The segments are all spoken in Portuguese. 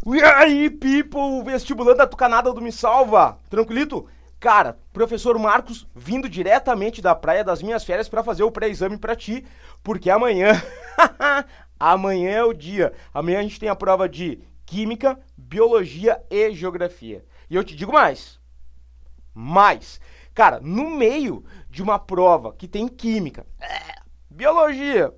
E aí, people, vestibulando da Tucanada do Me Salva, tranquilito? Cara, professor Marcos vindo diretamente da praia das minhas férias pra fazer o pré-exame pra ti, porque amanhã, amanhã é o dia. Amanhã a gente tem a prova de Química, Biologia e Geografia. E eu te digo mais. Cara, no meio de uma prova que tem Química, Biologia,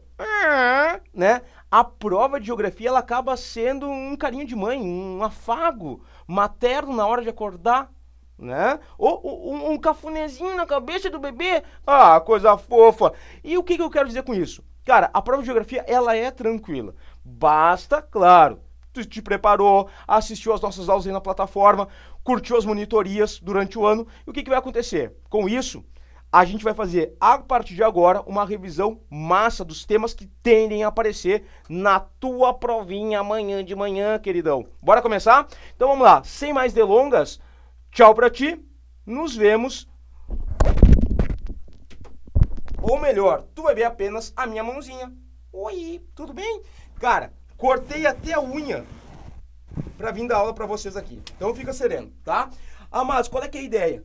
né? A prova de geografia ela acaba sendo um carinho de mãe, um afago materno na hora de acordar, né? Ou um cafunézinho na cabeça do bebê. Ah, coisa fofa. E o que eu quero dizer com isso? Cara, a prova de geografia ela é tranquila. Basta, claro, tu te preparou, assistiu às nossas aulas aí na plataforma, curtiu as monitorias durante o ano. E o que vai acontecer? Com isso, a gente vai fazer, a partir de agora, uma revisão massa dos temas que tendem a aparecer na tua provinha amanhã de manhã, queridão. Bora começar? Então vamos lá, sem mais delongas, tchau pra ti, nos vemos. Ou melhor, tu vai ver apenas a minha mãozinha. Oi, tudo bem? Cara, cortei até a unha pra vir dar aula pra vocês aqui. Então fica sereno, tá? Mas qual é que é a ideia?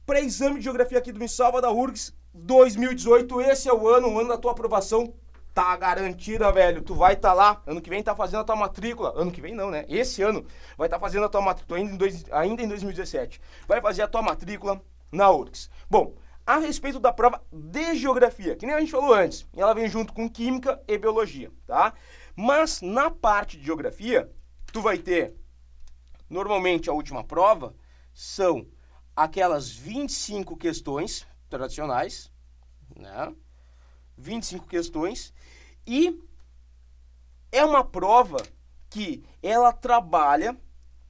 Pré-exame de geografia aqui do Me Salva da URGS 2018, esse é o ano da tua aprovação, tá garantida, velho. Tu vai estar lá, ano que vem tá fazendo a tua matrícula, ano que vem não, né? Esse ano vai estar fazendo a tua matrícula, ainda em 2017, vai fazer a tua matrícula na URGS. Bom, a respeito da prova de geografia, que nem a gente falou antes, ela vem junto com química e biologia, tá? Mas na parte de geografia, tu vai ter, normalmente a última prova, são aquelas 25 questões tradicionais, né? 25 questões, e é uma prova que ela trabalha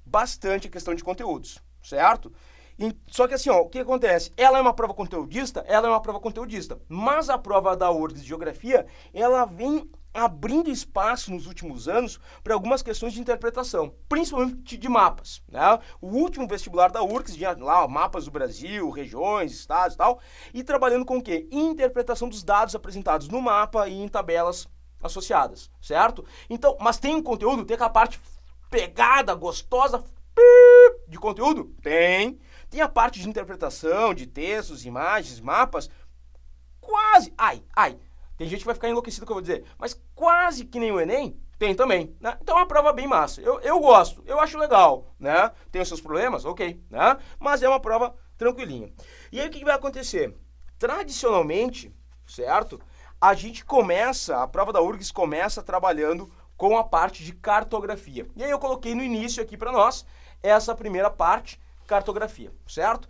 bastante a questão de conteúdos, certo? Só que assim, ó, o que acontece? Ela é uma prova conteudista, mas a prova da URGS de Geografia, ela vem abrindo espaço nos últimos anos para algumas questões de interpretação, principalmente de mapas, né? O último vestibular da URGS tinha lá mapas do Brasil, regiões, estados e tal, e trabalhando com o quê? Interpretação dos dados apresentados no mapa e em tabelas associadas, certo? Então, mas tem um conteúdo, tem aquela parte pegada, gostosa de conteúdo? Tem. Tem a parte de interpretação, de textos, imagens, mapas, quase, tem gente que vai ficar enlouquecida com o que eu vou dizer, mas quase que nem o Enem, tem também, né? Então é uma prova bem massa, eu gosto, eu acho legal, né? Tem os seus problemas, ok, né? Mas é uma prova tranquilinha. E aí o que vai acontecer? Tradicionalmente, certo? A prova da URGS começa trabalhando com a parte de cartografia. E aí eu coloquei no início aqui para nós, essa primeira parte, cartografia, certo?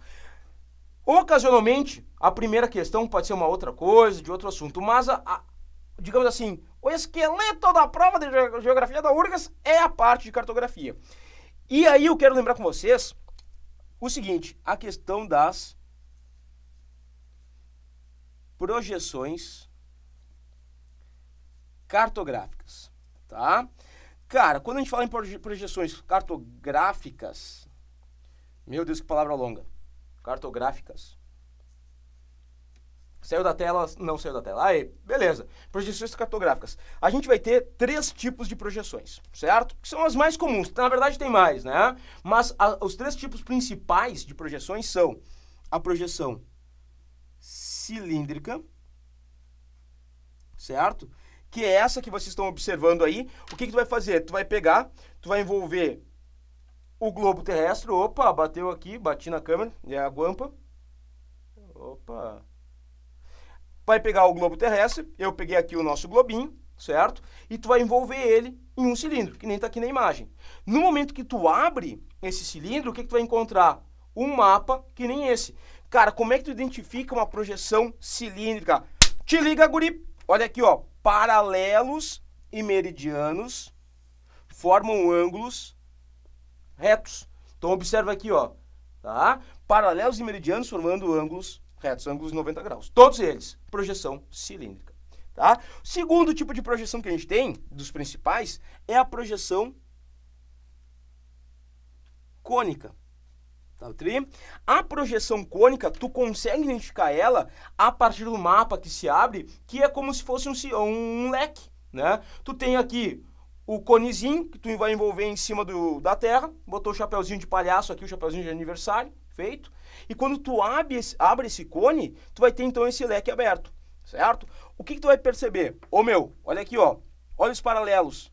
Ocasionalmente, a primeira questão pode ser uma outra coisa, de outro assunto, mas, digamos assim, o esqueleto da prova de geografia da URGS é a parte de cartografia. E aí eu quero lembrar com vocês o seguinte, a questão das projeções cartográficas, tá? Cara, quando a gente fala em projeções cartográficas, meu Deus, que palavra longa. Cartográficas. Saiu da tela? Não saiu da tela. Aí, beleza. Projeções cartográficas. A gente vai ter 3 tipos de projeções, certo? Que são as mais comuns. Na verdade tem mais, né? Mas os 3 tipos principais de projeções são a projeção cilíndrica, certo? Que é essa que vocês estão observando aí. O que tu vai fazer? Tu vai pegar, tu vai envolver o globo terrestre. Opa, bateu aqui, bati na câmera, é a guampa. Opa. Vai pegar o globo terrestre, eu peguei aqui o nosso globinho, certo? E tu vai envolver ele em um cilindro, que nem tá aqui na imagem. No momento que tu abre esse cilindro, o que tu vai encontrar? Um mapa que nem esse. Cara, como é que tu identifica uma projeção cilíndrica? Te liga, guri! Olha aqui, ó. Paralelos e meridianos formam ângulos retos. Então observa aqui, ó, tá? Paralelos e meridianos formando ângulos retos, ângulos de 90 graus. Todos eles, projeção cilíndrica, tá? O segundo tipo de projeção que a gente tem, dos principais, é a projeção cônica. Tá, a projeção cônica, tu consegue identificar ela a partir do mapa que se abre, que é como se fosse um leque, né? Tu tem aqui o conezinho que tu vai envolver em cima da terra, botou o chapeuzinho de palhaço aqui, o chapeuzinho de aniversário, feito. E quando tu abre esse cone, tu vai ter então esse leque aberto, certo? O que tu vai perceber? Ô meu, olha aqui, ó, olha os paralelos.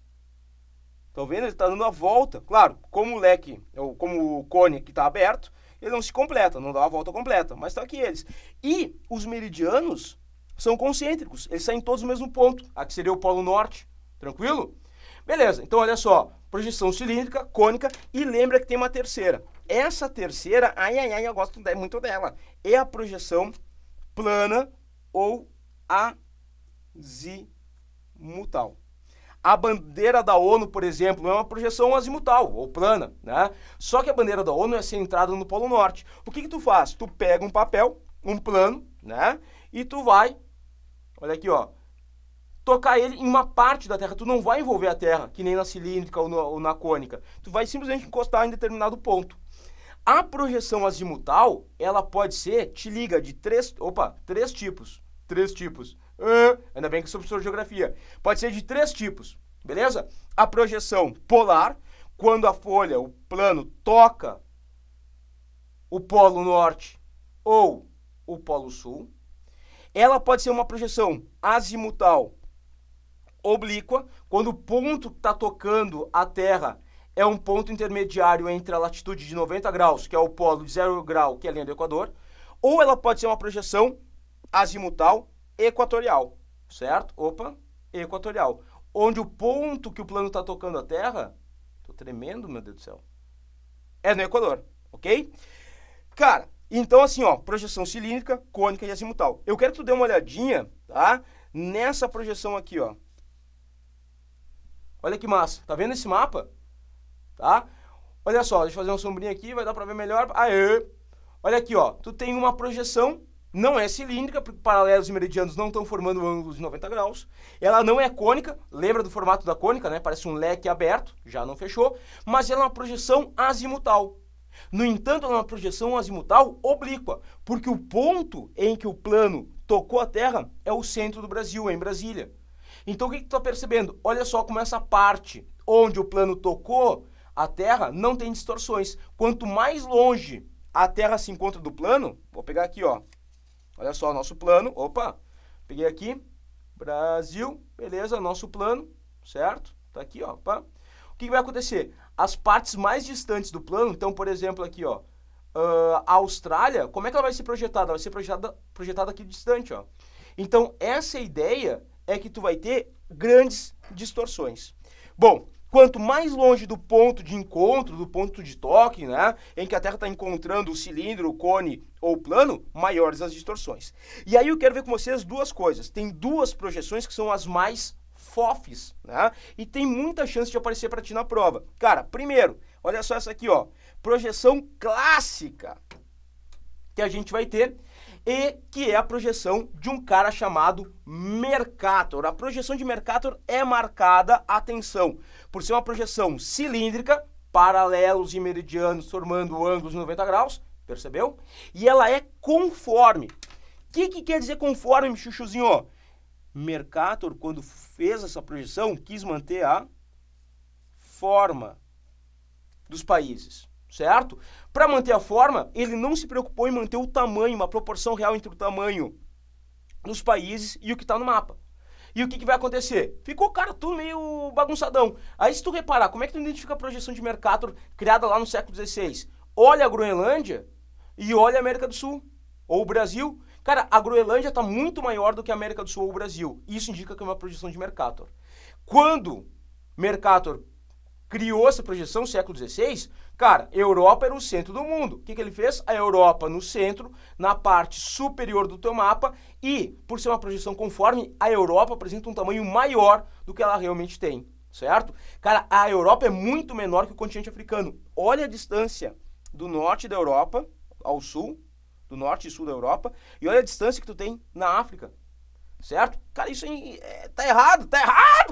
Estão vendo? Ele está dando a volta. Claro, como o leque, ou como o cone que está aberto, ele não se completa, não dá a volta completa, mas está aqui eles. E os meridianos são concêntricos, eles saem todos no mesmo ponto. Aqui seria o polo norte, tranquilo? Beleza, então olha só, projeção cilíndrica, cônica, e lembra que tem uma terceira. Essa terceira, eu gosto muito dela, é a projeção plana ou azimutal. A bandeira da ONU, por exemplo, é uma projeção azimutal ou plana, né? Só que a bandeira da ONU é centrada no Polo Norte. O que tu faz? Tu pega um papel, um plano, né? E tu vai, olha aqui, ó, tocar ele em uma parte da Terra. Tu não vai envolver a Terra, que nem na cilíndrica ou na cônica. Tu vai simplesmente encostar em determinado ponto. A projeção azimutal, ela pode ser, te liga, de três tipos. Ainda bem que eu sou professor de geografia. Pode ser de 3 tipos, beleza? A projeção polar, quando a folha, o plano, toca o polo norte ou o polo sul. Ela pode ser uma projeção azimutal oblíqua, quando o ponto que está tocando a Terra é um ponto intermediário entre a latitude de 90 graus, que é o polo de 0 grau, que é a linha do Equador, ou ela pode ser uma projeção azimutal equatorial, certo? Equatorial. Onde o ponto que o plano está tocando a Terra, tô tremendo, meu Deus do céu, é no Equador, ok? Cara, então assim, ó, projeção cilíndrica, cônica e azimutal. Eu quero que tu dê uma olhadinha, tá? Nessa projeção aqui, ó. Olha que massa, tá vendo esse mapa? Tá? Olha só, deixa eu fazer uma sombrinha aqui, vai dar pra ver melhor. Aê! Olha aqui, ó, tu tem uma projeção, não é cilíndrica, porque paralelos e meridianos não estão formando ângulos de 90 graus. Ela não é cônica, lembra do formato da cônica, né? Parece um leque aberto, já não fechou, mas ela é uma projeção azimutal. No entanto, ela é uma projeção azimutal oblíqua, porque o ponto em que o plano tocou a Terra é o centro do Brasil, é em Brasília. Então, o que tu está percebendo? Olha só como essa parte onde o plano tocou a Terra não tem distorções. Quanto mais longe a Terra se encontra do plano, vou pegar aqui, ó. Olha só, nosso plano, peguei aqui, Brasil, beleza, nosso plano, certo? Tá aqui, ó, O que vai acontecer? As partes mais distantes do plano, então, por exemplo, aqui, ó, a Austrália, como é que ela vai ser projetada? Ela vai ser projetada aqui distante, ó. Então, essa ideia é que tu vai ter grandes distorções. Bom, quanto mais longe do ponto de encontro, do ponto de toque, né, em que a Terra está encontrando o cilindro, o cone ou o plano, maiores as distorções. E aí eu quero ver com vocês duas coisas. Tem duas projeções que são as mais fofes, né, e tem muita chance de aparecer para ti na prova. Cara, primeiro, olha só essa aqui, ó, projeção clássica que a gente vai ter, e que é a projeção de um cara chamado Mercator. A projeção de Mercator é marcada, atenção, por ser uma projeção cilíndrica, paralelos e meridianos formando ângulos de 90 graus, percebeu? E ela é conforme. O que quer dizer conforme, chuchuzinho? Mercator, quando fez essa projeção, quis manter a forma dos países. Certo? Para manter a forma, ele não se preocupou em manter o tamanho, uma proporção real entre o tamanho dos países e o que está no mapa. E o que vai acontecer? Ficou, cara, tudo meio bagunçadão. Aí se tu reparar, como é que tu identifica a projeção de Mercator criada lá no século XVI? Olha a Groenlândia e olha a América do Sul, ou o Brasil. Cara, a Groenlândia está muito maior do que a América do Sul ou o Brasil. Isso indica que é uma projeção de Mercator. Quando Mercator criou essa projeção, século XVI, cara, Europa era o centro do mundo. O que ele fez? A Europa no centro, na parte superior do teu mapa, e, por ser uma projeção conforme, a Europa apresenta um tamanho maior do que ela realmente tem, certo? Cara, a Europa é muito menor que o continente africano. Olha a distância do norte da Europa ao sul, do norte e sul da Europa, e olha a distância que tu tem na África, certo? Cara, isso aí tá errado,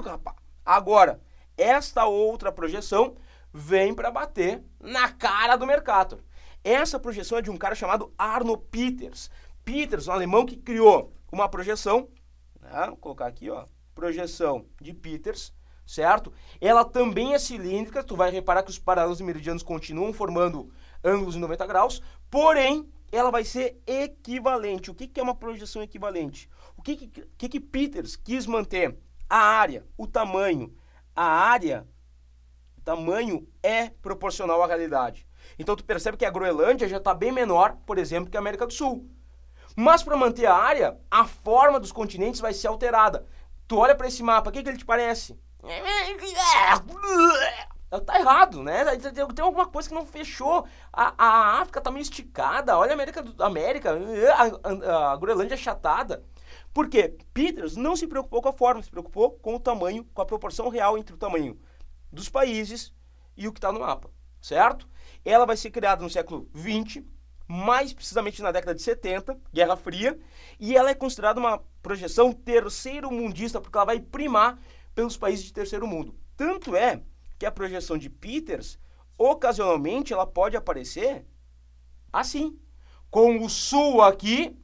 rapaz! Agora, esta outra projeção vem para bater na cara do Mercator. Essa projeção é de um cara chamado Arno Peters. Peters, um alemão que criou uma projeção, né? Vou colocar aqui, ó, projeção de Peters, certo? Ela também é cilíndrica, tu vai reparar que os paralelos e meridianos continuam formando ângulos em 90 graus, porém, ela vai ser equivalente. O que é uma projeção equivalente? O que Peters quis manter? A área, o tamanho. A área, o tamanho é proporcional à realidade. Então, tu percebe que a Groenlândia já está bem menor, por exemplo, que a América do Sul. Mas para manter a área, a forma dos continentes vai ser alterada. Tu olha para esse mapa, o que ele te parece? Tá errado, né? Tem alguma coisa que não fechou. A África tá meio esticada. Olha a América, a Groenlândia achatada. Por quê? Peters não se preocupou com a forma, se preocupou com o tamanho, com a proporção real entre o tamanho dos países e o que está no mapa, certo? Ela vai ser criada no século XX, mais precisamente na década de 70, Guerra Fria, e ela é considerada uma projeção terceiro-mundista, porque ela vai primar pelos países de terceiro mundo. Tanto é que a projeção de Peters, ocasionalmente, ela pode aparecer assim, com o sul aqui,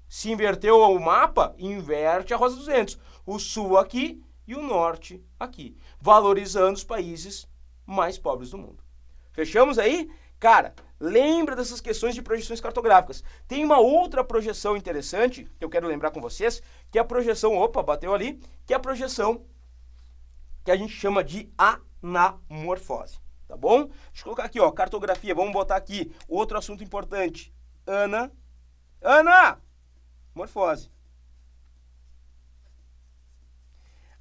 se inverteu o mapa, inverte a rosa dos ventos. O sul aqui e o norte aqui, valorizando os países mais pobres do mundo. Fechamos aí? Cara, lembra dessas questões de projeções cartográficas. Tem uma outra projeção interessante, que eu quero lembrar com vocês, que é a projeção, opa, bateu ali, que é a projeção que a gente chama de anamorfose, tá bom? Deixa eu colocar aqui, ó, cartografia, vamos botar aqui outro assunto importante. Anamorfose.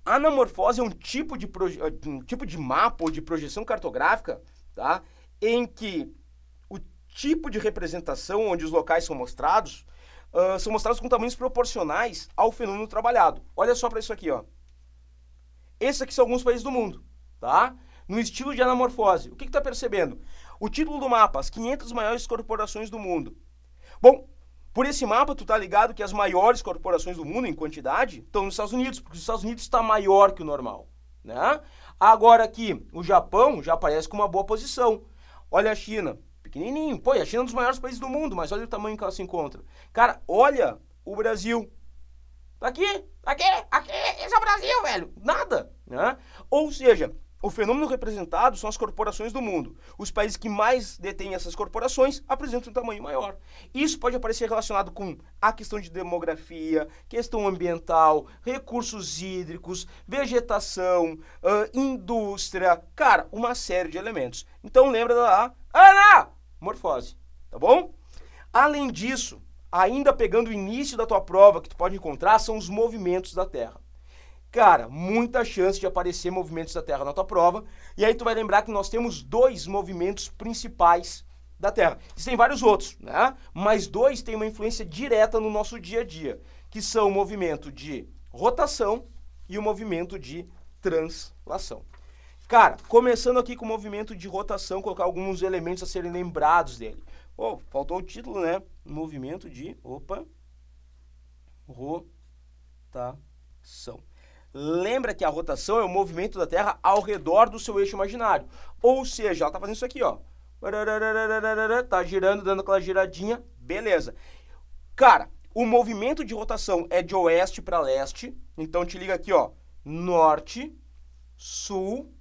Anamorfose é um tipo de mapa ou de projeção cartográfica, tá? Em que o tipo de representação onde os locais são mostrados com tamanhos proporcionais ao fenômeno trabalhado. Olha só para isso aqui, ó. Esses aqui são alguns países do mundo, tá? No estilo de anamorfose. O que tu tá percebendo? O título do mapa, as 500 maiores corporações do mundo. Bom, por esse mapa, tu tá ligado que as maiores corporações do mundo, em quantidade, estão nos Estados Unidos, porque os Estados Unidos está maior que o normal, né? Agora aqui, o Japão já aparece com uma boa posição. Olha a China, pequenininho. Pô, e a China é um dos maiores países do mundo, mas olha o tamanho que ela se encontra. Cara, olha o Brasil. Aqui, esse é o Brasil, velho. Nada, né? Ou seja, o fenômeno representado são as corporações do mundo. Os países que mais detêm essas corporações apresentam um tamanho maior. Isso pode aparecer relacionado com a questão de demografia, questão ambiental, recursos hídricos, vegetação, indústria, cara, uma série de elementos. Então lembra da anamorfose, tá bom? Além disso, ainda pegando o início da tua prova, que tu pode encontrar, são os movimentos da Terra. Cara, muita chance de aparecer movimentos da Terra na tua prova. E aí tu vai lembrar que nós temos 2 movimentos principais da Terra. Existem vários outros, né? Mas 2 têm uma influência direta no nosso dia a dia, que são o movimento de rotação e o movimento de translação. Cara, começando aqui com o movimento de rotação, colocar alguns elementos a serem lembrados dele. Oh, faltou o título, né? Movimento de, rotação. Lembra que a rotação é o movimento da Terra ao redor do seu eixo imaginário. Ou seja, ela tá fazendo isso aqui, ó. Tá girando, dando aquela giradinha, beleza. Cara, o movimento de rotação é de oeste para leste. Então te liga aqui, ó. Norte, sul,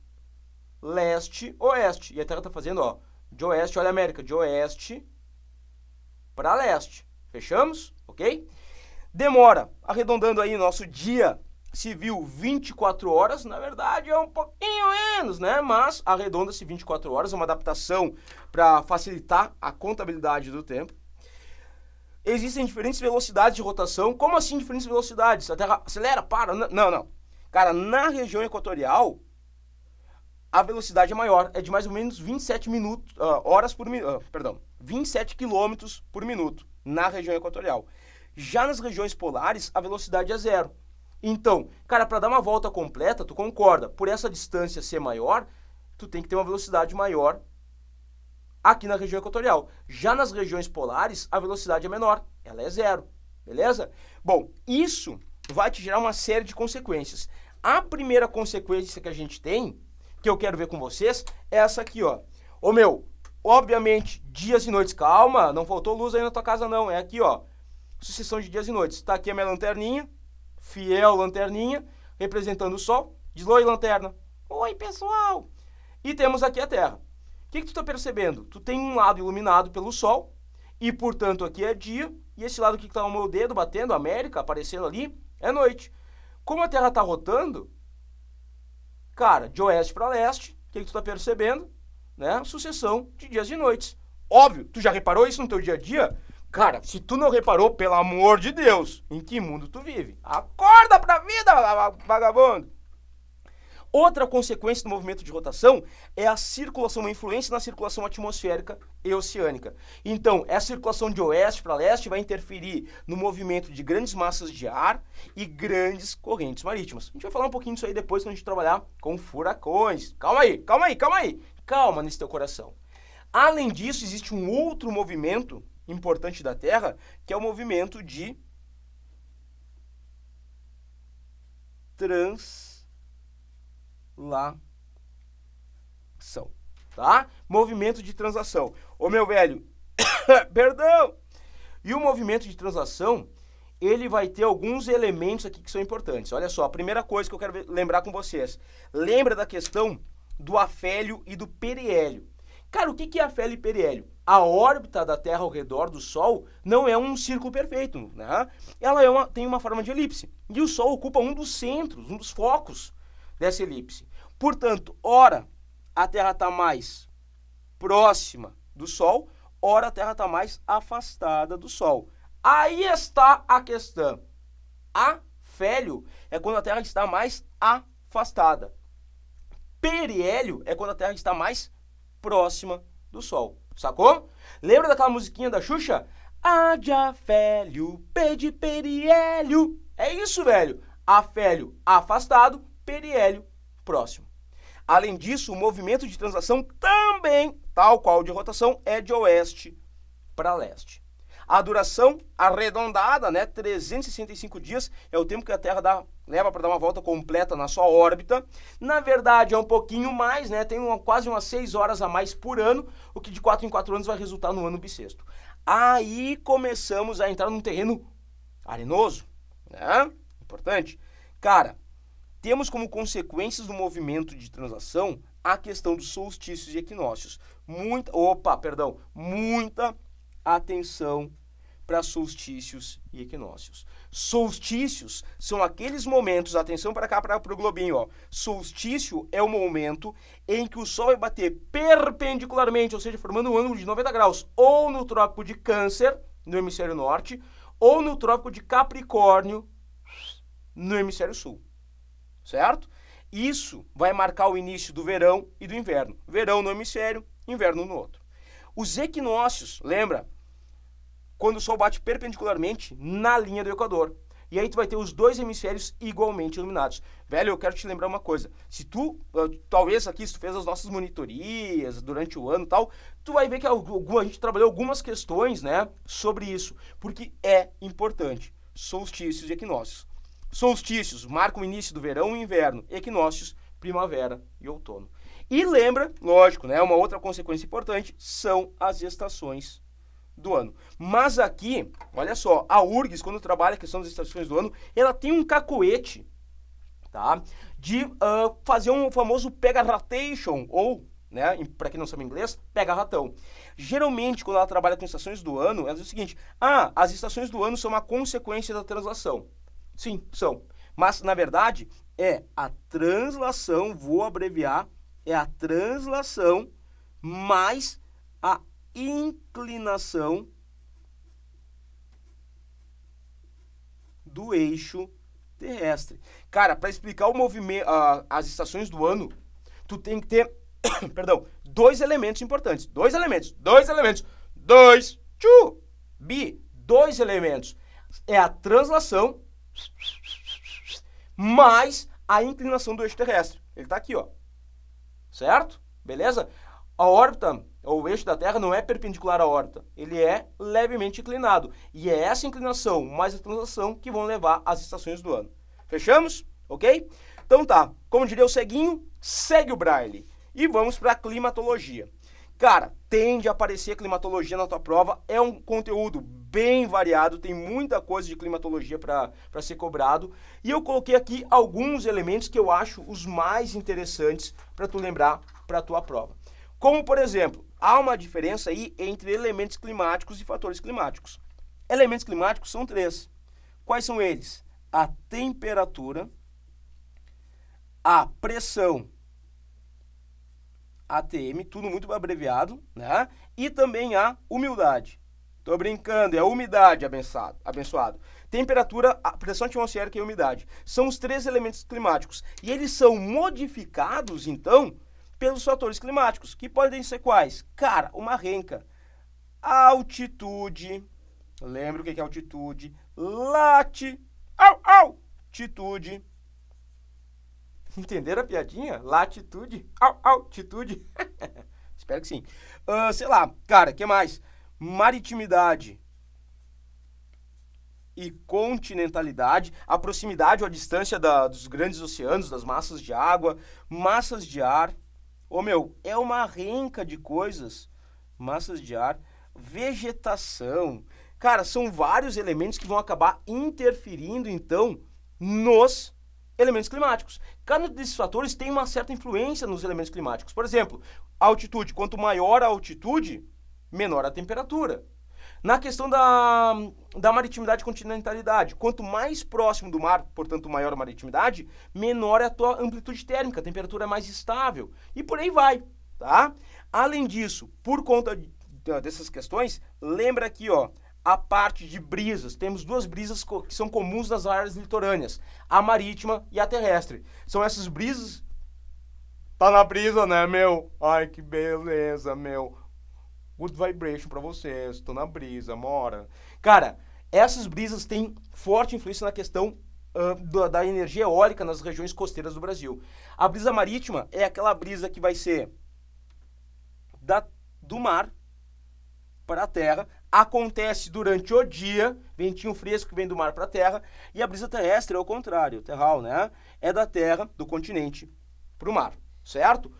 leste, oeste. E a Terra tá fazendo, ó, de oeste, olha a América, de oeste para leste. Fechamos? Ok? Demora, arredondando aí nosso dia civil 24 horas, na verdade é um pouquinho menos, né? Mas arredonda-se 24 horas, é uma adaptação para facilitar a contabilidade do tempo. Existem diferentes velocidades de rotação. Como assim diferentes velocidades? A Terra acelera, para? Não. Cara, na região equatorial, a velocidade é maior, é de mais ou menos 27 quilômetros por minuto na região equatorial. Já nas regiões polares, a velocidade é 0. Então, cara, para dar uma volta completa, tu concorda, por essa distância ser maior, tu tem que ter uma velocidade maior aqui na região equatorial. Já nas regiões polares, a velocidade é menor, ela é 0, beleza? Bom, isso vai te gerar uma série de consequências. A primeira consequência que a gente tem, que eu quero ver com vocês, é essa aqui, ó. Ô meu, obviamente, dias e noites, calma, não faltou luz aí na tua casa não, é aqui, ó. Sucessão de dias e noites. Tá aqui a minha lanterninha, fiel lanterninha, representando o Sol. Diz oi, lanterna. Oi, pessoal! E temos aqui a Terra. O que tu está percebendo? Tu tem um lado iluminado pelo Sol, e, portanto, aqui é dia, e esse lado aqui que está o meu dedo batendo, a América, aparecendo ali, é noite. Como a Terra está rotando, cara, de oeste para leste, o que tu está percebendo? Né? Sucessão de dias e noites. Óbvio, tu já reparou isso no teu dia a dia? Cara, se tu não reparou, pelo amor de Deus, em que mundo tu vive? Acorda pra vida, vagabundo! Outra consequência do movimento de rotação é a circulação, uma influência na circulação atmosférica e oceânica. Então, essa circulação de oeste para leste vai interferir no movimento de grandes massas de ar e grandes correntes marítimas. A gente vai falar um pouquinho disso aí depois quando a gente trabalhar com furacões. Calma aí, calma aí, calma aí. Calma nesse teu coração. Além disso, existe um outro movimento importante da Terra, que é o movimento de translação, tá? Movimento de translação. Ô meu velho, perdão! E o movimento de translação, ele vai ter alguns elementos aqui que são importantes. Olha só, a primeira coisa que eu quero lembrar com vocês. Lembra da questão do afélio e do periélio. Cara, o que é afélio e periélio? A órbita da Terra ao redor do Sol não é um círculo perfeito, né? Ela tem uma forma de elipse. E o Sol ocupa um dos centros, um dos focos dessa elipse. Portanto, ora a Terra está mais próxima do Sol, ora a Terra está mais afastada do Sol. Aí está a questão. Afélio é quando a Terra está mais afastada. Periélio é quando a Terra está mais próxima do Sol. Sacou? Lembra daquela musiquinha da Xuxa? A de afélio, P de periélio. É isso, velho. Afélio afastado, periélio próximo. Além disso, o movimento de translação também, tal qual o de rotação, é de oeste para leste. A duração arredondada, né, 365 dias, é o tempo que a Terra leva para dar uma volta completa na sua órbita. Na verdade, é um pouquinho mais, né, tem quase umas 6 horas a mais por ano, o que de 4 em 4 anos vai resultar no ano bissexto. Aí começamos a entrar num terreno arenoso, né? Importante. Cara, temos como consequências do movimento de translação a questão dos solstícios e equinócios. Muita atenção para solstícios e equinócios. Solstícios são aqueles momentos, atenção para cá, para o globinho, ó. Solstício é o momento em que o Sol vai bater perpendicularmente, ou seja, formando um ângulo de 90 graus, ou no Trópico de Câncer, no hemisfério norte, ou no Trópico de Capricórnio, no hemisfério sul. Certo? Isso vai marcar o início do verão e do inverno. Verão no hemisfério, inverno no outro. Os equinócios, lembra? Quando o Sol bate perpendicularmente na linha do Equador. E aí tu vai ter os dois hemisférios igualmente iluminados. Velho, eu quero te lembrar uma coisa. Se tu, talvez aqui, se tu fez as nossas monitorias durante o ano e tal, tu vai ver que a gente trabalhou algumas questões, né, sobre isso. Porque é importante. Solstícios e equinócios. Solstícios marcam o início do verão e inverno. Equinócios, primavera e outono. E lembra, lógico, né, uma outra consequência importante são as estações do ano. Mas aqui, olha só, a URGS, quando trabalha a questão das estações do ano, ela tem um cacoete, tá, de fazer um famoso pega-ratation, ou, né, para quem não sabe inglês, pega-ratão. Geralmente, quando ela trabalha com estações do ano, ela diz o seguinte: as estações do ano são uma consequência da translação. Sim, são. Mas, na verdade, é a translação, vou abreviar, é a translação mais a inclinação do eixo terrestre. Cara, para explicar o movimento, as estações do ano, tu tem que ter, perdão, dois elementos importantes. Dois elementos. É a translação mais a inclinação do eixo terrestre. Ele está aqui, ó. Certo? Beleza? A órbita, ou o eixo da Terra, não é perpendicular à órbita. Ele é levemente inclinado. E é essa inclinação mais a translação que vão levar às estações do ano. Fechamos? Ok? Então tá. Como diria o ceguinho, segue o braille. E vamos para a climatologia. Cara, tende a aparecer climatologia na tua prova, é um conteúdo bem variado, tem muita coisa de climatologia para ser cobrado, e eu coloquei aqui alguns elementos que eu acho os mais interessantes para tu lembrar para a tua prova. Como, por exemplo, há uma diferença aí entre elementos climáticos e fatores climáticos. Elementos climáticos são 3. Quais são eles? A temperatura, a pressão, ATM, tudo muito abreviado, né? E também a umidade. Tô brincando, é a umidade, abençoado. Temperatura, a pressão atmosférica e a umidade. São os 3 elementos climáticos. E eles são modificados, então, pelos fatores climáticos, que podem ser quais? Cara, uma renca. Altitude, lembra o que é altitude? Altitude. Entenderam a piadinha? Latitude, altitude. Espero que sim. Sei lá, cara, o que mais? Maritimidade e continentalidade, a proximidade ou a distância dos grandes oceanos, das massas de água, massas de ar. É uma renca de coisas. Massas de ar, vegetação. Cara, são vários elementos que vão acabar interferindo, então, nos elementos climáticos. Cada um desses fatores tem uma certa influência nos elementos climáticos. Por exemplo, a altitude. Quanto maior a altitude, menor a temperatura. Na questão da maritimidade e continentalidade, quanto mais próximo do mar, portanto maior a maritimidade, menor é a tua amplitude térmica, a temperatura é mais estável. E por aí vai, tá? Além disso, por conta dessas questões, lembra aqui, ó, a parte de brisas. Temos 2 brisas que são comuns nas áreas litorâneas, a marítima e a terrestre. São essas brisas... Tá na brisa, né, meu? Ai, que beleza, meu. Good vibration pra vocês. Tô na brisa, mora. Cara, essas brisas têm forte influência na questão da energia eólica nas regiões costeiras do Brasil. A brisa marítima é aquela brisa que vai ser do mar para a terra, acontece durante o dia, ventinho fresco que vem do mar para a terra, e a brisa terrestre é o contrário, terral, né? É da terra, do continente, para o mar, certo?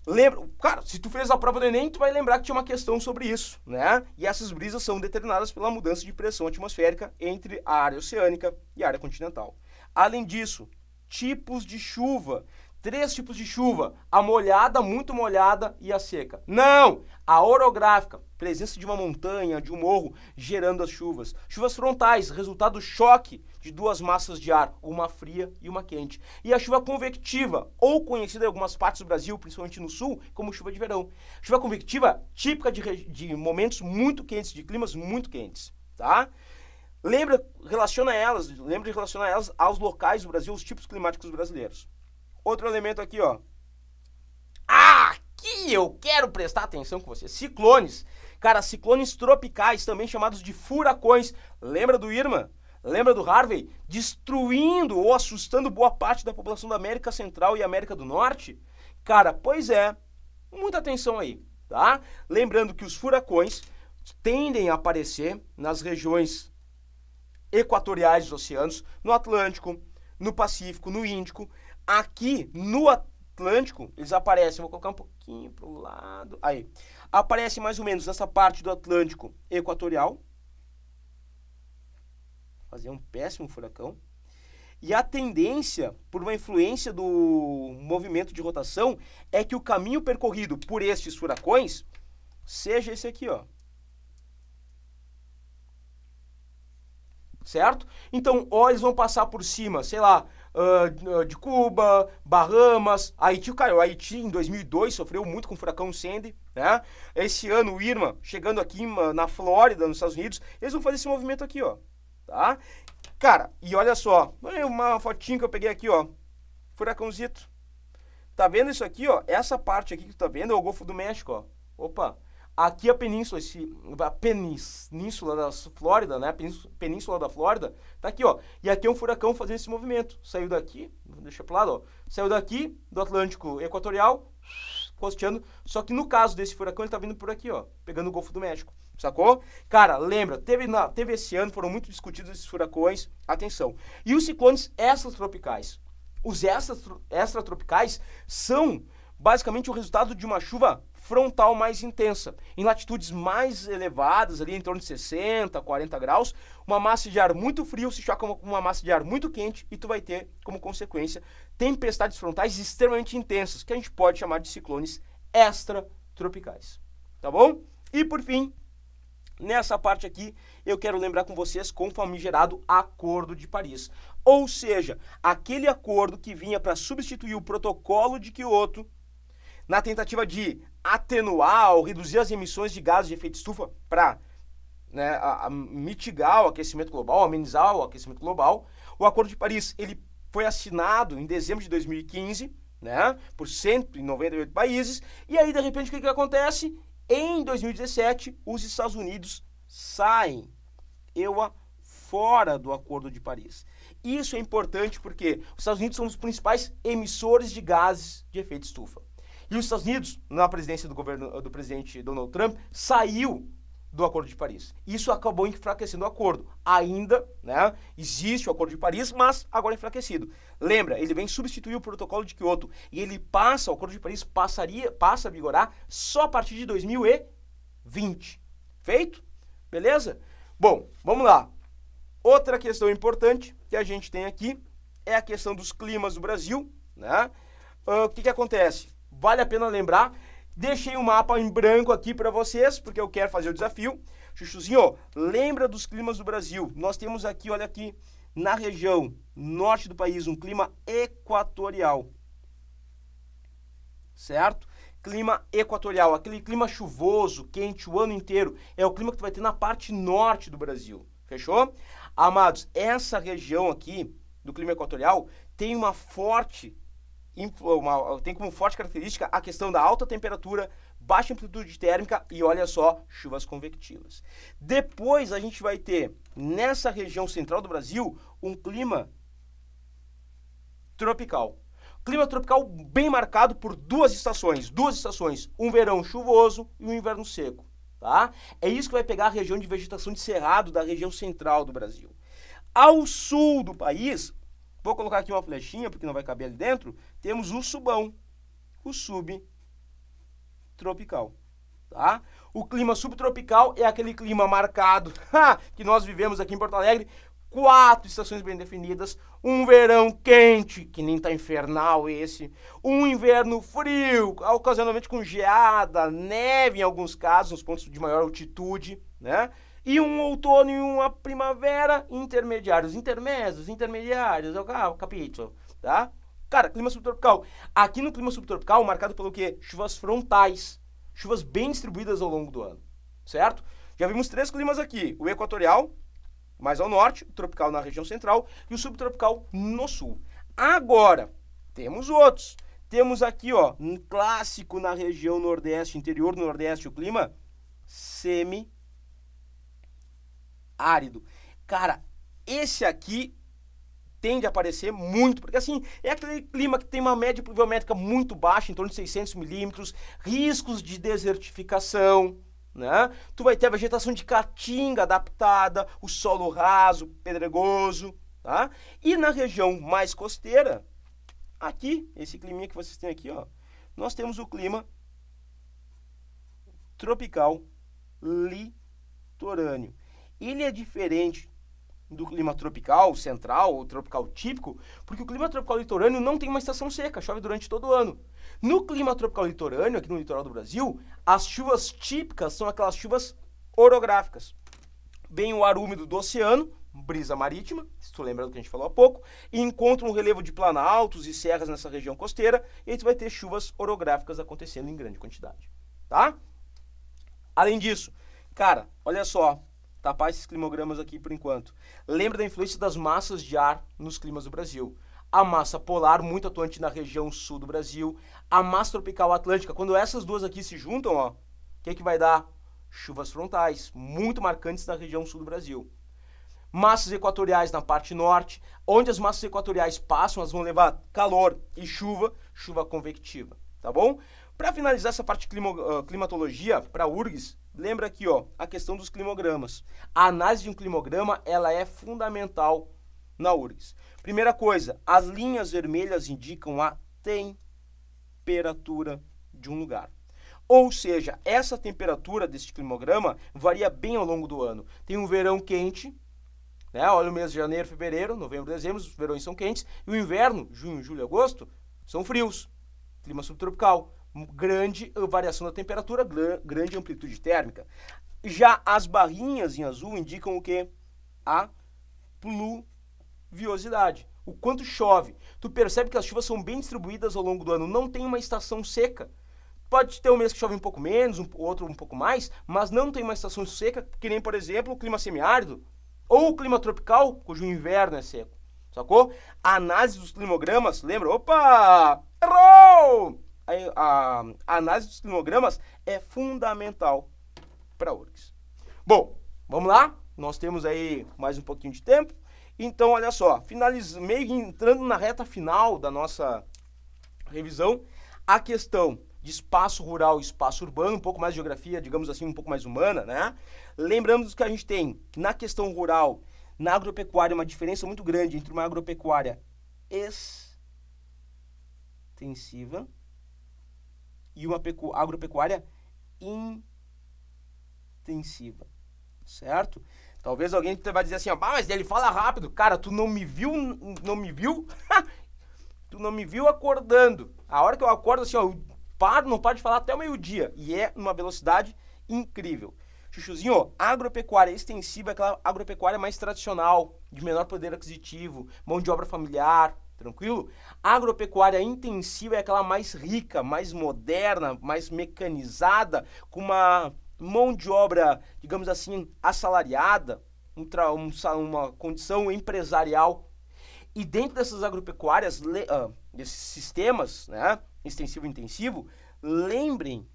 Lembra, cara, se tu fez a prova do Enem, tu vai lembrar que tinha uma questão sobre isso, né? E essas brisas são determinadas pela mudança de pressão atmosférica entre a área oceânica e a área continental. Além disso, tipos de chuva. 3 tipos de chuva, a molhada, muito molhada e a seca. Não! A orográfica, presença de uma montanha, de um morro, gerando as chuvas. Chuvas frontais, resultado do choque de 2 massas de ar, uma fria e uma quente. E a chuva convectiva, ou conhecida em algumas partes do Brasil, principalmente no sul, como chuva de verão. Chuva convectiva, típica de momentos muito quentes, de climas muito quentes, tá? Lembra de relacionar elas aos locais do Brasil, os tipos climáticos brasileiros. Outro elemento aqui, ó. Aqui eu quero prestar atenção com você. Ciclones. Cara, ciclones tropicais, também chamados de furacões. Lembra do Irma? Lembra do Harvey? Destruindo ou assustando boa parte da população da América Central e América do Norte? Cara, pois é. Muita atenção aí, tá? Lembrando que os furacões tendem a aparecer nas regiões equatoriais dos oceanos, no Atlântico, no Pacífico, no Índico. Aqui no Atlântico, eles aparecem, vou colocar um pouquinho para o lado, aí, aparece mais ou menos nessa parte do Atlântico equatorial, fazer um péssimo furacão, e a tendência, por uma influência do movimento de rotação, é que o caminho percorrido por estes furacões seja esse aqui, ó. Certo? Então, ó, eles vão passar por cima, sei lá, de Cuba, Bahamas, Haiti. Cara, o Haiti em 2002 sofreu muito com o furacão Sandy, né? Esse ano o Irma, chegando aqui na Flórida, nos Estados Unidos, eles vão fazer esse movimento aqui, ó, tá? Cara, e olha só, uma fotinha que eu peguei aqui, ó, furacãozito. Tá vendo isso aqui, ó? Essa parte aqui que tu tá vendo é o Golfo do México, ó. Opa! Aqui a península, a península da Flórida, né? Península da Flórida, tá aqui, ó. E aqui é um furacão fazendo esse movimento. Saiu daqui, deixa pro lado, ó. Saiu daqui, do Atlântico Equatorial, costeando. Só que no caso desse furacão, ele tá vindo por aqui, ó. Pegando o Golfo do México, sacou? Cara, lembra, teve esse ano, foram muito discutidos esses furacões. Atenção. E os ciclones extratropicais. Os extratropicais são basicamente o resultado de uma chuva frontal mais intensa. Em latitudes mais elevadas, ali em torno de 60, 40 graus, uma massa de ar muito frio se choca com uma massa de ar muito quente e tu vai ter, como consequência, tempestades frontais extremamente intensas, que a gente pode chamar de ciclones extratropicais. Tá bom? E por fim, nessa parte aqui, eu quero lembrar com vocês com o famigerado Acordo de Paris. Ou seja, aquele acordo que vinha para substituir o protocolo de Kyoto na tentativa de atenuar ou reduzir as emissões de gases de efeito estufa para mitigar o aquecimento global, amenizar o aquecimento global. O Acordo de Paris ele foi assinado em dezembro de 2015, né, por 198 países, e aí de repente o que acontece? Em 2017, os Estados Unidos saem, fora do Acordo de Paris. Isso é importante porque os Estados Unidos são os principais emissores de gases de efeito estufa. E os Estados Unidos, na presidência do presidente Donald Trump, saiu do Acordo de Paris. Isso acabou enfraquecendo o acordo. Ainda, né, existe o Acordo de Paris, mas agora enfraquecido. Lembra, ele vem substituir o protocolo de Kyoto e o Acordo de Paris passa a vigorar só a partir de 2020. Feito? Beleza? Bom, vamos lá. Outra questão importante que a gente tem aqui é a questão dos climas do Brasil, né? O que acontece? Vale a pena lembrar. Deixei um mapa em branco aqui para vocês, porque eu quero fazer o desafio. Chuchuzinho, lembra dos climas do Brasil. Nós temos aqui, olha aqui, na região norte do país, um clima equatorial. Certo? Clima equatorial, aquele clima chuvoso, quente o ano inteiro, é o clima que tu vai ter na parte norte do Brasil. Fechou? Amados, essa região aqui do clima equatorial tem tem como forte característica a questão da alta temperatura, baixa amplitude térmica e, olha só, chuvas convectivas. Depois a gente vai ter, nessa região central do Brasil, um clima tropical. Clima tropical bem marcado por duas estações, um verão chuvoso e um inverno seco. Tá? É isso que vai pegar a região de vegetação de cerrado da região central do Brasil. Ao sul do país, vou colocar aqui uma flechinha, porque não vai caber ali dentro, temos o subão, o subtropical. Tá? O clima subtropical é aquele clima marcado que nós vivemos aqui em Porto Alegre, 4 estações bem definidas, um verão quente, que nem tá infernal esse, um inverno frio, ocasionalmente com geada, neve em alguns casos, nos pontos de maior altitude, né? E um outono e uma primavera intermediários, intermediários, é o capítulo, tá? Cara, clima subtropical. Aqui no clima subtropical, marcado pelo quê? Chuvas frontais, chuvas bem distribuídas ao longo do ano, certo? Já vimos 3 climas aqui, o equatorial, mais ao norte, o tropical na região central e o subtropical no sul. Agora, temos outros. Temos aqui, ó, um clássico na região nordeste, interior do nordeste, o clima semi-árido. Cara, esse aqui tende a aparecer muito, porque assim, é aquele clima que tem uma média pluviométrica muito baixa, em torno de 600 milímetros, riscos de desertificação, né? Tu vai ter a vegetação de caatinga adaptada, o solo raso, pedregoso, tá? E na região mais costeira, aqui, esse climinha que vocês têm aqui, ó, nós temos o clima tropical litorâneo. Ele é diferente do clima tropical central ou tropical típico, porque o clima tropical litorâneo não tem uma estação seca, chove durante todo o ano. No clima tropical litorâneo, aqui no litoral do Brasil, as chuvas típicas são aquelas chuvas orográficas. Vem o ar úmido do oceano, brisa marítima, se tu lembra do que a gente falou há pouco, e encontra um relevo de planaltos e serras nessa região costeira, e aí tu vai ter chuvas orográficas acontecendo em grande quantidade, tá? Além disso, cara, olha só, tapar esses climogramas aqui por enquanto. Lembra da influência das massas de ar nos climas do Brasil. A massa polar, muito atuante na região sul do Brasil. A massa tropical atlântica, quando essas duas aqui se juntam, ó, o que vai dar? Chuvas frontais, muito marcantes na região sul do Brasil. Massas equatoriais na parte norte, onde as massas equatoriais passam, elas vão levar calor e chuva convectiva, tá bom? Para finalizar essa parte de climatologia, para URGS, lembra aqui, ó, a questão dos climogramas. A análise de um climograma, ela é fundamental na URGS. Primeira coisa, as linhas vermelhas indicam a temperatura de um lugar. Ou seja, essa temperatura desse climograma varia bem ao longo do ano. Tem um verão quente, né? Olha o mês de janeiro, fevereiro, novembro, dezembro, os verões são quentes. E o inverno, junho, julho, agosto, são frios. Clima subtropical. Grande variação da temperatura, grande amplitude térmica. Já as barrinhas em azul indicam o quê? A pluviosidade. O quanto chove. Tu percebe que as chuvas são bem distribuídas ao longo do ano. Não tem uma estação seca. Pode ter um mês que chove um pouco menos, outro um pouco mais, mas não tem uma estação seca, que nem, por exemplo, o clima semiárido ou o clima tropical, cujo inverno é seco. Sacou? A análise dos climogramas, lembra? Opa! Errou! A análise dos climogramas é fundamental para a URGS. Bom, vamos lá? Nós temos aí mais um pouquinho de tempo. Então, olha só, meio entrando na reta final da nossa revisão, a questão de espaço rural e espaço urbano, um pouco mais de geografia, digamos assim, um pouco mais humana, né? Lembrando que a gente tem, na questão rural, na agropecuária, uma diferença muito grande entre uma agropecuária extensiva e uma agropecuária intensiva, certo? Talvez alguém vai dizer assim, ó, mas ele fala rápido. Cara, tu não me viu? Tu não me viu acordando. A hora que eu acordo assim, ó, eu não paro de falar até o meio-dia. E é numa velocidade incrível. Chuchuzinho, ó, agropecuária extensiva é aquela agropecuária mais tradicional, de menor poder aquisitivo, mão de obra familiar, tranquilo? Agropecuária intensiva é aquela mais rica, mais moderna, mais mecanizada, com uma mão de obra, digamos assim, assalariada, uma condição empresarial. E dentro dessas agropecuárias, desses sistemas, né, extensivo e intensivo, lembrem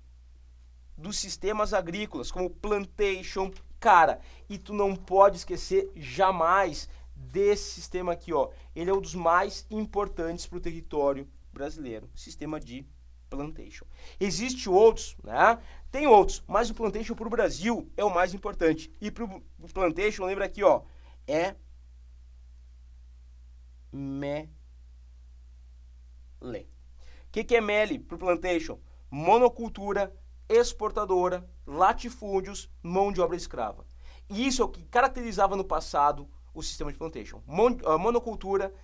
dos sistemas agrícolas, como plantation, cara, e tu não pode esquecer jamais desse sistema aqui, ó. Ele é um dos mais importantes para o território brasileiro, sistema de plantation. Existem outros, né? Tem outros, mas o plantation para o Brasil é o mais importante. E para o plantation, lembra aqui, ó, é MELE. O que é MELE para o plantation? Monocultura, exportadora, latifúndios, mão de obra escrava. E isso é o que caracterizava no passado o sistema de plantation. Monocultura,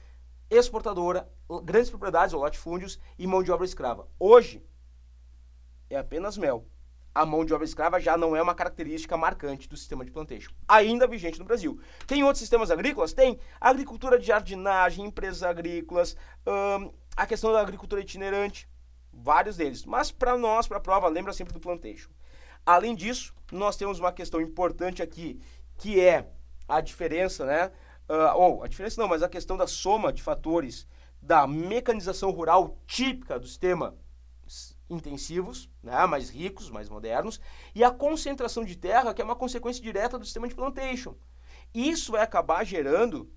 exportadora, grandes propriedades ou latifúndios e mão de obra escrava. Hoje é apenas mel. A mão de obra escrava já não é uma característica marcante do sistema de plantation, ainda vigente no Brasil. Tem outros sistemas agrícolas? Tem. Agricultura de jardinagem, empresas agrícolas, a questão da agricultura itinerante, vários deles. Mas para nós, para a prova, lembra sempre do plantation. Além disso, nós temos uma questão importante aqui, que é a diferença, né? A diferença não, mas a questão da soma de fatores da mecanização rural típica do sistema intensivos, né, mais ricos, mais modernos, e a concentração de terra, que é uma consequência direta do sistema de plantation. Isso vai acabar gerando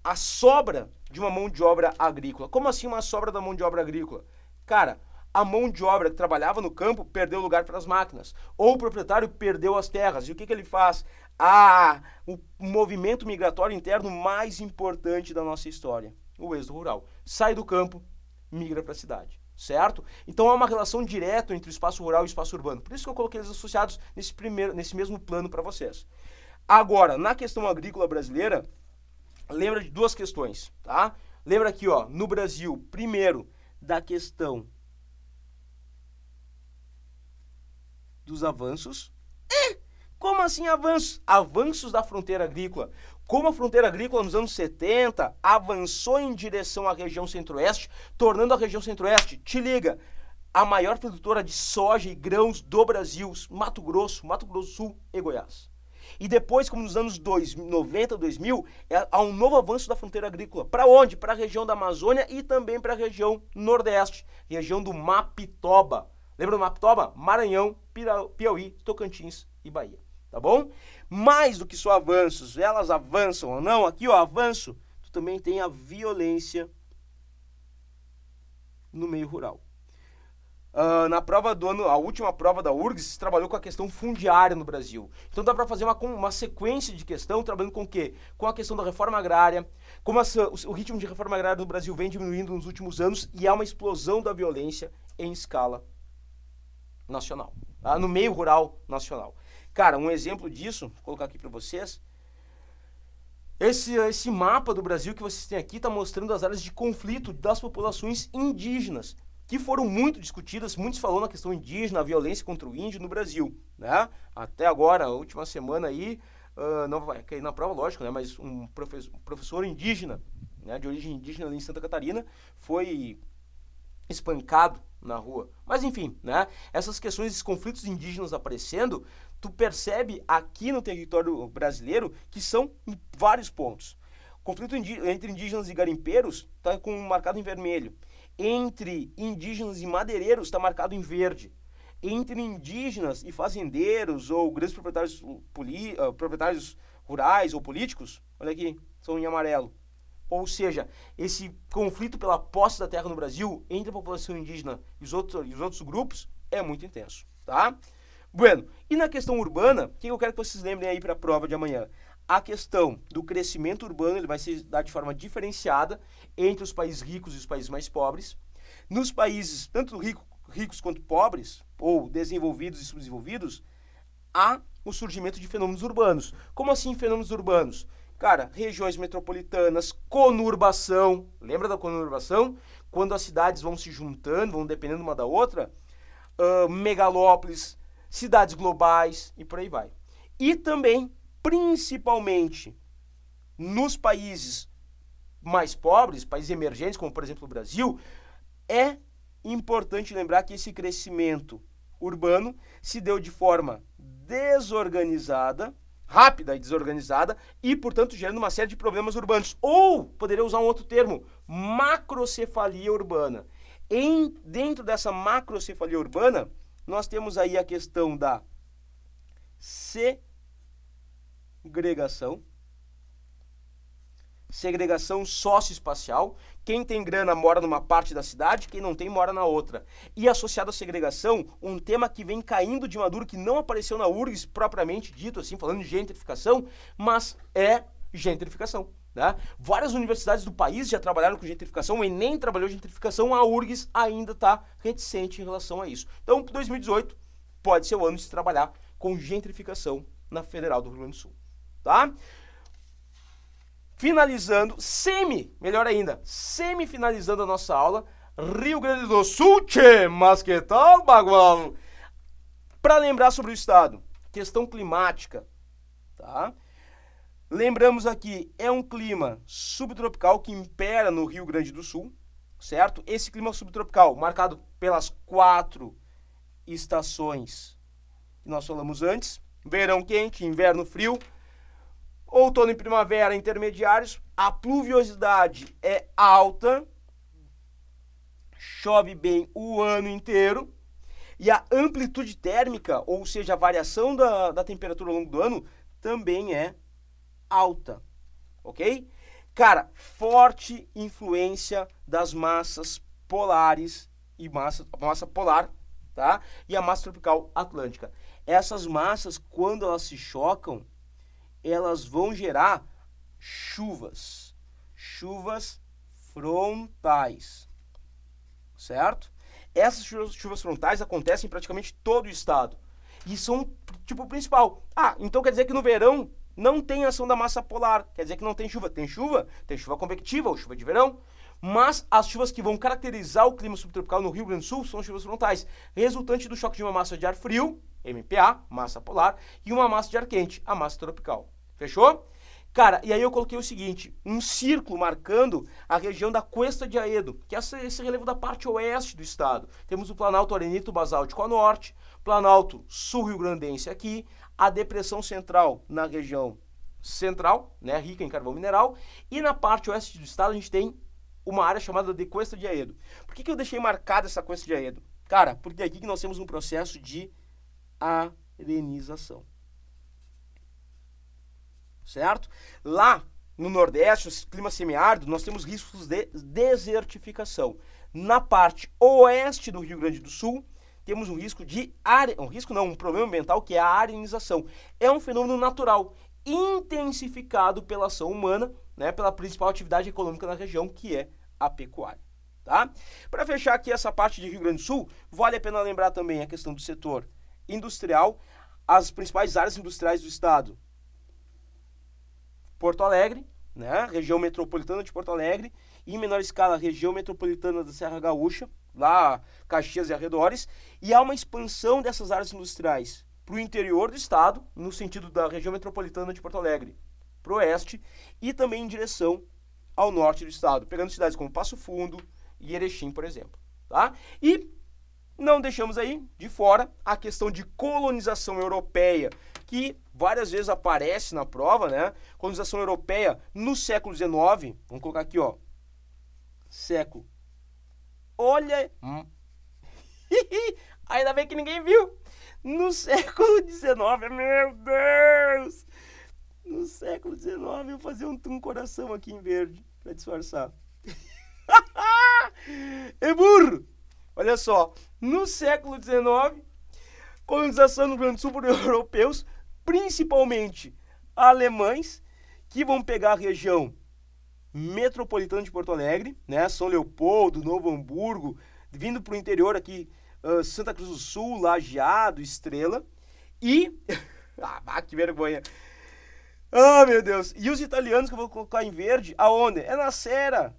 a sobra de uma mão de obra agrícola. Como assim uma sobra da mão de obra agrícola? Cara, a mão de obra que trabalhava no campo perdeu lugar para as máquinas, ou o proprietário perdeu as terras. E o que ele faz? O movimento migratório interno mais importante da nossa história, o êxodo rural. Sai do campo, migra para a cidade. Certo? Então há uma relação direta entre o espaço rural e o espaço urbano. Por isso que eu coloquei eles associados nesse mesmo plano para vocês. Agora, na questão agrícola brasileira, lembra de duas questões, tá? Lembra aqui, ó, no Brasil, primeiro, da questão dos avanços. Como assim avanços? Avanços da fronteira agrícola. Como a fronteira agrícola nos anos 70 avançou em direção à região centro-oeste, tornando a região centro-oeste, te liga, a maior produtora de soja e grãos do Brasil, Mato Grosso do Sul e Goiás. E depois, como nos anos 90, 2000, há um novo avanço da fronteira agrícola. Para onde? Para a região da Amazônia e também para a região nordeste, região do Mapitoba. Lembra do Mapitoba? Maranhão, Piauí, Tocantins e Bahia. Tá bom? Mais do que só avanços, elas avançam ou não, aqui ó, avanço, tu também tem a violência no meio rural. Na prova do ano, a última prova da URGS, se trabalhou com a questão fundiária no Brasil. Então dá para fazer uma sequência de questão, trabalhando com o quê? Com a questão da reforma agrária, como o ritmo de reforma agrária no Brasil vem diminuindo nos últimos anos e há uma explosão da violência em escala nacional, tá? No meio rural nacional. Cara, um exemplo disso, vou colocar aqui para vocês. Esse mapa do Brasil que vocês têm aqui está mostrando as áreas de conflito das populações indígenas, que foram muito discutidas, muitos falando na questão indígena, a violência contra o índio no Brasil, né? Até agora, a última semana aí, não vai cair na prova, lógico, né? Mas um professor indígena, né, de origem indígena em Santa Catarina, foi espancado na rua. Mas enfim, né? Essas questões, esses conflitos indígenas aparecendo, tu percebe aqui no território brasileiro que são em vários pontos. Conflito entre indígenas e garimpeiros está marcado em vermelho. Entre indígenas e madeireiros está marcado em verde. Entre indígenas e fazendeiros ou grandes proprietários rurais ou políticos, olha aqui, são em amarelo. Ou seja, esse conflito pela posse da terra no Brasil entre a população indígena e os outros grupos é muito intenso, tá? Bueno, e na questão urbana, o que eu quero que vocês lembrem aí para a prova de amanhã? A questão do crescimento urbano, ele vai se dar de forma diferenciada entre os países ricos e os países mais pobres. Nos países, tanto ricos quanto pobres, ou desenvolvidos e subdesenvolvidos, há o surgimento de fenômenos urbanos. Como assim fenômenos urbanos? Cara, regiões metropolitanas, conurbação. Lembra da conurbação? Quando as cidades vão se juntando, vão dependendo uma da outra. Megalópolis, cidades globais e por aí vai. E também, principalmente, nos países mais pobres, países emergentes, como por exemplo o Brasil, é importante lembrar que esse crescimento urbano se deu de forma desorganizada, rápida e desorganizada, e, portanto, gerando uma série de problemas urbanos. Ou, poderia usar um outro termo, macrocefalia urbana. Dentro dessa macrocefalia urbana, nós temos aí a questão da segregação socioespacial. Quem tem grana mora numa parte da cidade, quem não tem mora na outra. E associado à segregação, um tema que vem caindo de maduro, que não apareceu na URGS propriamente dito, assim, falando de gentrificação, mas é gentrificação. Né? Várias universidades do país já trabalharam com gentrificação, o Enem trabalhou gentrificação, a URGS ainda está reticente em relação a isso. Então, 2018 pode ser o ano de se trabalhar com gentrificação na Federal do Rio Grande do Sul. Tá? Finalizando, semi-finalizando a nossa aula, Rio Grande do Sul, tchê, mas que tal, bagual? Para lembrar sobre o estado, questão climática, tá? Lembramos aqui, é um clima subtropical que impera no Rio Grande do Sul, certo? Esse clima subtropical, marcado pelas 4 estações que nós falamos antes, verão quente, inverno frio, outono e primavera intermediários, a pluviosidade é alta, chove bem o ano inteiro, e a amplitude térmica, ou seja, a variação da temperatura ao longo do ano, também é alta, ok? Cara, forte influência das massas polares e massa polar, tá? E a massa tropical atlântica. Essas massas, quando elas se chocam, elas vão gerar chuvas frontais, certo? Essas chuvas frontais acontecem em praticamente todo o estado e são tipo principal. Então quer dizer que no verão não tem ação da massa polar, quer dizer que não tem chuva. Tem chuva convectiva ou chuva de verão, mas as chuvas que vão caracterizar o clima subtropical no Rio Grande do Sul são chuvas frontais, resultante do choque de uma massa de ar frio, MPA, massa polar, e uma massa de ar quente, a massa tropical. Fechou? Cara, e aí eu coloquei o seguinte, um círculo marcando a região da Cuesta de Aedo, que é esse relevo da parte oeste do estado. Temos o Planalto Arenito-Basáltico a norte, Planalto Sul-Rio-Grandense aqui, a Depressão Central na região central, né, rica em carvão mineral, e na parte oeste do estado a gente tem uma área chamada de Cuesta de Aedo. Por que eu deixei marcada essa Cuesta de Aedo? Cara, porque é aqui que nós temos um processo de arenização. Certo? Lá no Nordeste, clima semiárido, nós temos riscos de desertificação. Na parte oeste do Rio Grande do Sul, temos um risco de um problema ambiental que é a arenização. É um fenômeno natural, intensificado pela ação humana, né, pela principal atividade econômica na região, que é a pecuária. tá? Para fechar aqui essa parte de Rio Grande do Sul, vale a pena lembrar também a questão do setor industrial, as principais áreas industriais do estado. Porto Alegre, né? Região metropolitana de Porto Alegre, e em menor escala, região metropolitana da Serra Gaúcha, lá Caxias e arredores, e há uma expansão dessas áreas industriais para o interior do estado, no sentido da região metropolitana de Porto Alegre, para o oeste, e também em direção ao norte do estado, pegando cidades como Passo Fundo e Erechim, por exemplo, tá? E não deixamos aí de fora a questão de colonização europeia, que várias vezes aparece na prova, né? Colonização europeia no século XIX, vamos colocar aqui, ó, século. Olha, ainda bem que ninguém viu. No século XIX, meu Deus! No século XIX, eu vou fazer um coração aqui em verde para disfarçar. É burro! Olha só, no século XIX, colonização no Rio Grande do Sul por europeus, principalmente alemães, que vão pegar a região metropolitana de Porto Alegre, né, São Leopoldo, Novo Hamburgo, vindo para o interior aqui, Santa Cruz do Sul, Lajeado, Estrela, e... que vergonha! Ah, meu Deus! E os italianos que eu vou colocar em verde, aonde? É na Serra!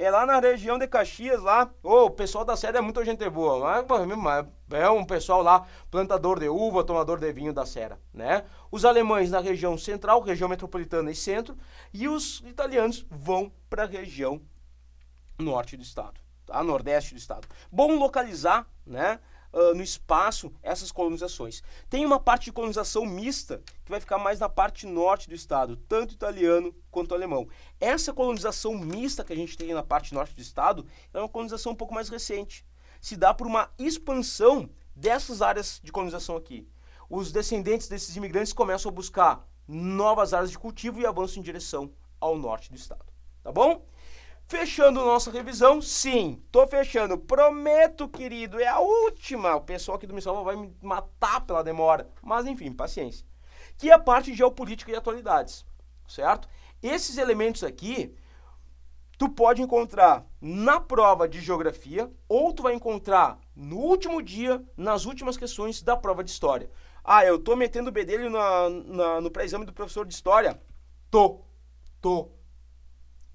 É lá na região de Caxias, lá. O pessoal da Serra é muita gente boa. Mas é um pessoal lá, plantador de uva, tomador de vinho da Serra, né? Os alemães na região central, região metropolitana e centro. E os italianos vão para a região norte do estado, tá? Nordeste do estado. Bom localizar, né? No espaço essas colonizações. Tem uma parte de colonização mista que vai ficar mais na parte norte do estado, tanto italiano quanto alemão. Essa colonização mista que a gente tem na parte norte do estado é uma colonização um pouco mais recente. Se dá por uma expansão dessas áreas de colonização aqui. Os descendentes desses imigrantes começam a buscar novas áreas de cultivo e avançam em direção ao norte do estado. Tá bom? Fechando nossa revisão, sim, tô fechando, prometo, querido, é a última. O pessoal aqui do Me Salva vai me matar pela demora, mas enfim, paciência. Que é a parte de geopolítica e atualidades, certo? Esses elementos aqui, tu pode encontrar na prova de geografia, ou tu vai encontrar no último dia, nas últimas questões da prova de história. Ah, eu tô metendo o bedelho no pré-exame do professor de história? Tô.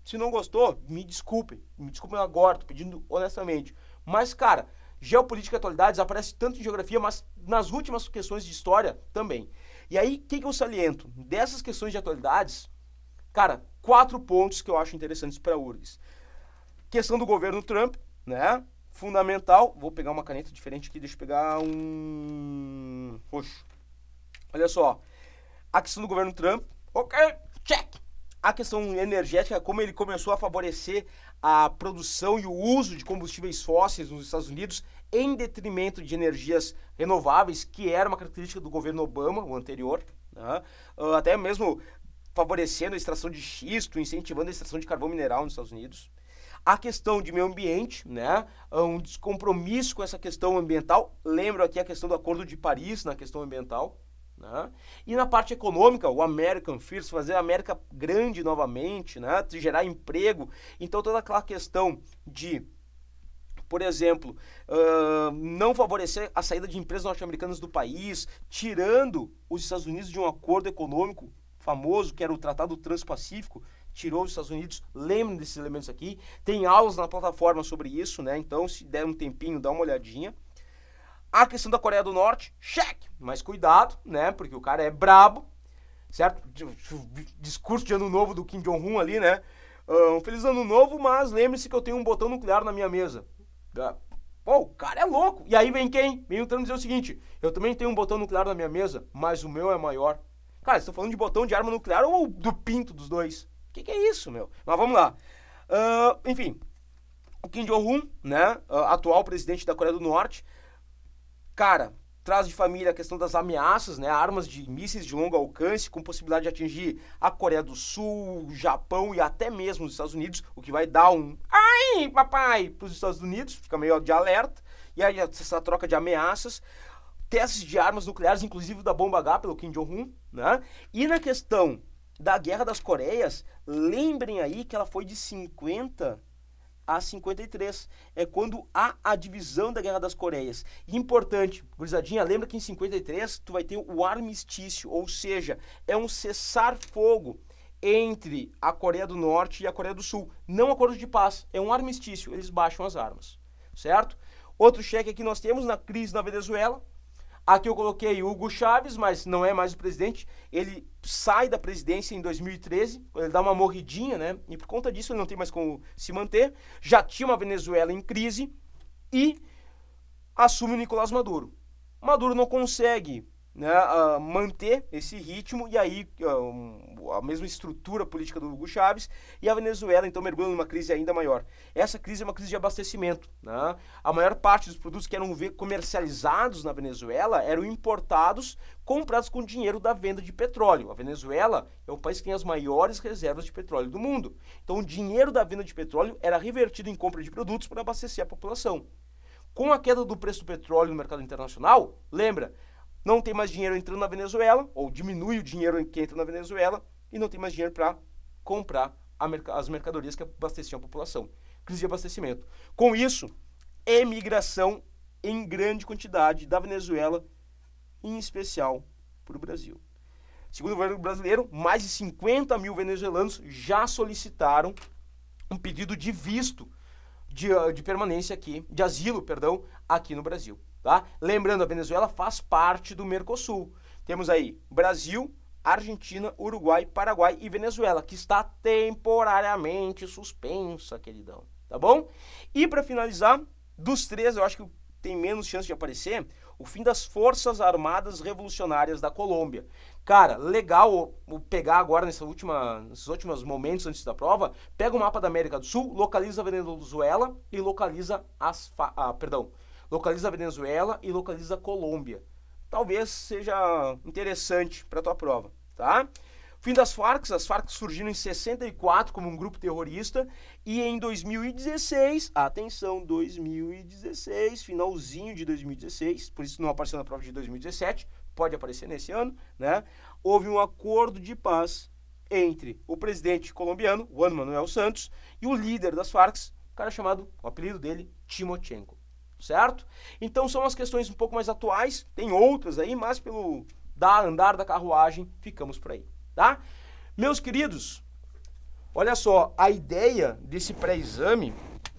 Se não gostou, me desculpe agora, tô pedindo honestamente. Mas, cara, geopolítica e atualidades aparece tanto em geografia, mas nas últimas questões de história também. E aí, o que eu saliento? Dessas questões de atualidades, cara, 4 pontos que eu acho interessantes para a URGS. Questão do governo Trump, né? Fundamental. Vou pegar uma caneta diferente aqui, deixa eu pegar um roxo. Olha só, a questão do governo Trump, ok, check. A questão energética, como ele começou a favorecer a produção e o uso de combustíveis fósseis nos Estados Unidos em detrimento de energias renováveis, que era uma característica do governo Obama, o anterior, né? Até mesmo favorecendo a extração de xisto, incentivando a extração de carvão mineral nos Estados Unidos. A questão de meio ambiente, né? Um descompromisso com essa questão ambiental. Lembro aqui a questão do Acordo de Paris na questão ambiental. Né? E na parte econômica, o American First, fazer a América grande novamente, né? Gerar emprego. Então toda aquela questão de, por exemplo, não favorecer a saída de empresas norte-americanas do país, tirando os Estados Unidos de um acordo econômico famoso, que era o Tratado Transpacífico, tirou os Estados Unidos. Lembrem desses elementos aqui. Tem aulas na plataforma sobre isso, né? Então se der um tempinho, dá uma olhadinha. A questão da Coreia do Norte, cheque, mas cuidado, né, porque o cara é brabo, certo? Discurso de ano novo do Kim Jong-un ali, né? Feliz ano novo, mas lembre-se que eu tenho um botão nuclear na minha mesa. Pô, o cara é louco. E aí vem quem? Vem o Trump dizer o seguinte, eu também tenho um botão nuclear na minha mesa, mas o meu é maior. Cara, vocês estão falando de botão de arma nuclear ou do pinto dos dois? O que é isso, meu? Mas vamos lá. Enfim, o Kim Jong-un, né, atual presidente da Coreia do Norte, cara, traz de família a questão das ameaças, né? Armas de mísseis de longo alcance com possibilidade de atingir a Coreia do Sul, o Japão e até mesmo os Estados Unidos, o que vai dar um ai, papai, para os Estados Unidos, fica meio de alerta. E aí essa troca de ameaças, testes de armas nucleares, inclusive da bomba H pelo Kim Jong-un, né? E na questão da Guerra das Coreias, lembrem aí que ela foi de 50 a 53. É quando há a divisão da Guerra das Coreias. E importante, gurizadinha, lembra que em 53 tu vai ter o armistício, ou seja, é um cessar-fogo entre a Coreia do Norte e a Coreia do Sul. Não acordo de paz, é um armistício, eles baixam as armas, certo? Outro cheque aqui nós temos na crise na Venezuela. Aqui eu coloquei Hugo Chávez, mas não é mais o presidente. Ele sai da presidência em 2013, ele dá uma morridinha, né? E por conta disso ele não tem mais como se manter. Já tinha uma Venezuela em crise e assume o Nicolás Maduro. Maduro não consegue, né, manter esse ritmo e aí a mesma estrutura política do Hugo Chávez e a Venezuela então mergulha numa crise ainda maior. Essa crise é uma crise de abastecimento, né? A maior parte dos produtos que eram comercializados na Venezuela eram importados, comprados com dinheiro da venda de petróleo. A Venezuela é o país que tem as maiores reservas de petróleo do mundo. Então o dinheiro da venda de petróleo era revertido em compra de produtos para abastecer a população. Com a queda do preço do petróleo no mercado internacional, lembra, não tem mais dinheiro entrando na Venezuela, ou diminui o dinheiro que entra na Venezuela, e não tem mais dinheiro para comprar as mercadorias que abasteciam a população. Crise de abastecimento. Com isso, emigração em grande quantidade da Venezuela, em especial para o Brasil. Segundo o governo brasileiro, mais de 50 mil venezuelanos já solicitaram um pedido de visto de permanência aqui, de asilo, perdão, aqui no Brasil. Tá? Lembrando, a Venezuela faz parte do Mercosul. Temos aí Brasil, Argentina, Uruguai, Paraguai e Venezuela, que está temporariamente suspensa, queridão. Tá bom? E para finalizar, dos três, eu acho que tem menos chance de aparecer, o fim das Forças Armadas Revolucionárias da Colômbia. Cara, legal pegar agora nesses últimos momentos antes da prova, pega o mapa da América do Sul, localiza a Venezuela e localiza localiza a Venezuela e localiza a Colômbia. Talvez seja interessante para a tua prova, tá? Fim das Farc, as Farc surgiram em 64 como um grupo terrorista e em 2016, atenção, 2016, finalzinho de 2016, por isso não apareceu na prova de 2017, pode aparecer nesse ano, né? Houve um acordo de paz entre o presidente colombiano, Juan Manuel Santos, e o líder das Farc, um cara chamado, o apelido dele, Timochenko. Certo? Então são as questões um pouco mais atuais, tem outras aí, mas pelo andar da carruagem, ficamos por aí, tá? Meus queridos, olha só, a ideia desse pré-exame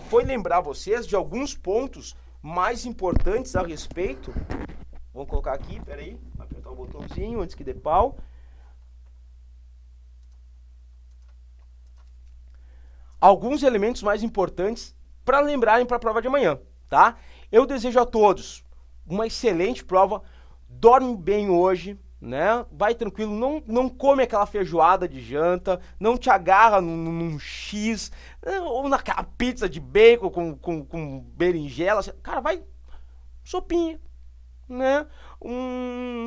foi lembrar vocês de alguns pontos mais importantes a respeito. Vamos colocar aqui, peraí, apertar o botãozinho antes que dê pau. Alguns elementos mais importantes para lembrarem para a prova de amanhã, tá? Eu desejo a todos uma excelente prova, dorme bem hoje, né? Vai tranquilo, não come aquela feijoada de janta, não te agarra num X, ou naquela pizza de bacon com berinjela, cara, vai sopinha, né?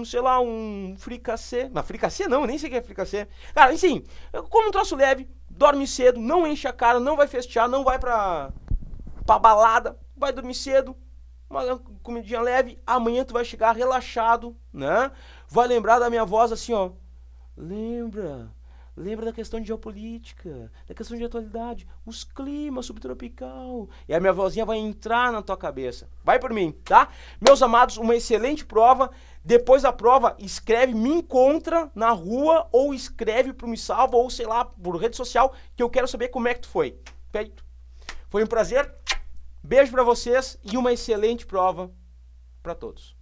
Sei lá, um fricassê, mas fricassê não, nem sei o que é fricassê. Cara, assim, come um troço leve, dorme cedo, não enche a cara, não vai festear, não vai pra balada, vai dormir cedo, uma comidinha leve, amanhã tu vai chegar relaxado, né? Vai lembrar da minha voz assim, ó. Lembra da questão de geopolítica, da questão de atualidade, os climas subtropical. E a minha vozinha vai entrar na tua cabeça. Vai por mim, tá? Meus amados, uma excelente prova. Depois da prova, escreve, me encontra na rua, ou escreve pro Me Salva, ou sei lá, por rede social, que eu quero saber como é que tu foi. Feito. Foi um prazer. Beijo pra vocês e uma excelente prova pra todos.